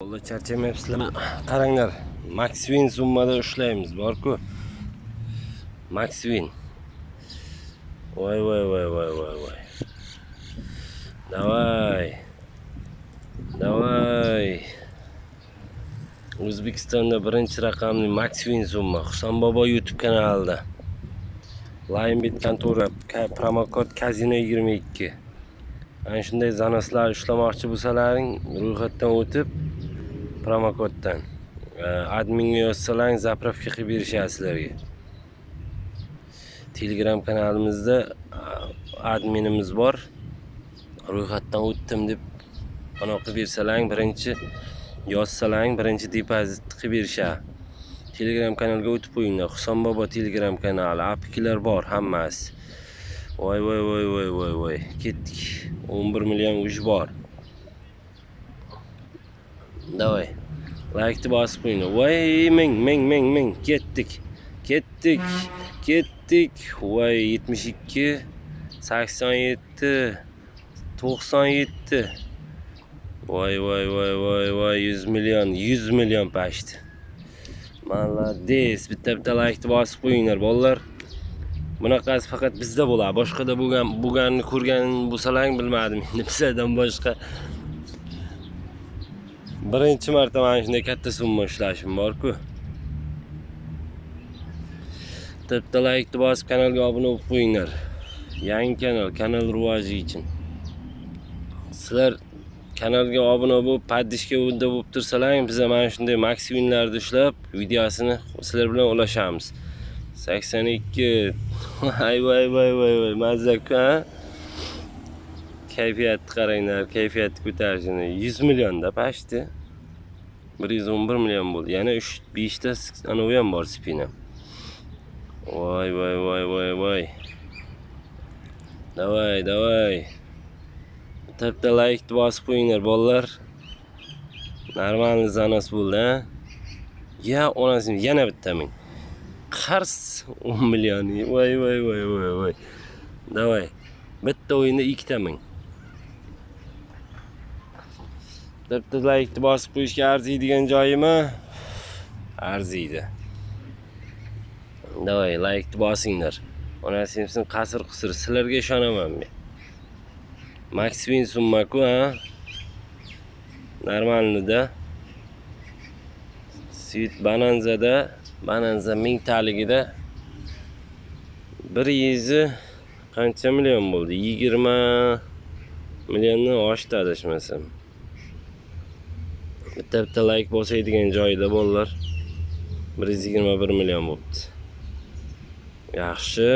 Bolalar charchamayapsizlarmi? Qaranglar, Maxwin summada ushlaymiz, bor-ku. Maxwin. Voy. Davay. O'zbekistonda birinchi raqamli Maxwin summa Husan Bobo YouTube kanalida. Linebit kontora promokod Casino 22. Ana shunday zanoslar ushlamoqchi bo'lsalaring, ro'yxatdan o'tib promokoddan adminga yozsalaring zapravka qilib berishadi sizlarga. Telegram kanalimizda adminimiz bor. Ro'yxatdan o'tdim deb ana qilib bersalaring, birinchi yozsalaring, birinchi depozit qilib berishadi. Telegram kanalga o'tib qo'yinglar. Husan Bobo Telegram kanali, apkilar bor hammasi. Voy. Ketdik. 11 million uch bor. Davay. Like ni bosib qo'yinglar. Voy, ming. Ketdik. Voy, 72, 87, 97. Voy, 100 million pashti. Malades. Bitta like ni bosib qo'yinglar, bolalar. Bunaqasi faqat bizda bo'ladi. Boshqada bo'lganini ko'rgan bo'lsalaring bilmadim. Endi bizdan boshqa birinchi marta mana shunday katta summa ushlashim bor-ku. Bitta like ni bosib kanalga obuna bo'lib qo'yinglar. Yangi kanal rivoji uchun. Sizlar kanalga obuna bo'lib, paddishga unda bo'lib tursalaring, biz mana shunday Maxwinlarni ushlab, videosini sizlar bilan ulashamiz. 82. Voy. Mazza-ku, ha? Kayfiyatni qaranglar, kayfiyatni ko'tarishini. 100 millionda pashti. 111 million bo'ldi. Yana 5 ta anavi ham bor spina. Voy. Davay. Bitta like ni bosib qo'yinglar, bolalar. Normalniy zanos bo'ldi, ha? Ya, onasi yana bitta ming. Qars 10 million. Voy. Davay. Bitta o'yinda 2 ming. Bitta like ni bosib qo'yishga arziydigan joyimi? Arziydi. Davay, like ni bosinglar. Onasimsin qasir-qusir, sizlarga ishonaman men. Maxwin summa-ku, ha? Normalnida. Sweet Bonanza mingtaligida 100 qancha million bo'ldi? 20 milliondan oshdi adashmasam. Bitta like bosaydigan joyida bolalar 121 million bo'libdi. Yaxshi.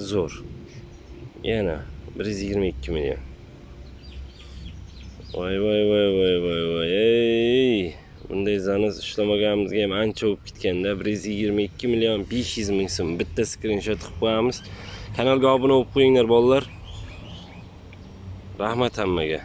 Zo'r. Yana 122 million. Voy. Bunday zanos ishlamaganimizga ham ancha bo'lib ketganda 122 million 500 ming so'm bitta screenshot qilib qo'yamiz. Kanalga obuna bo'lib qo'yinglar, bolalar. Rahmat hammaga.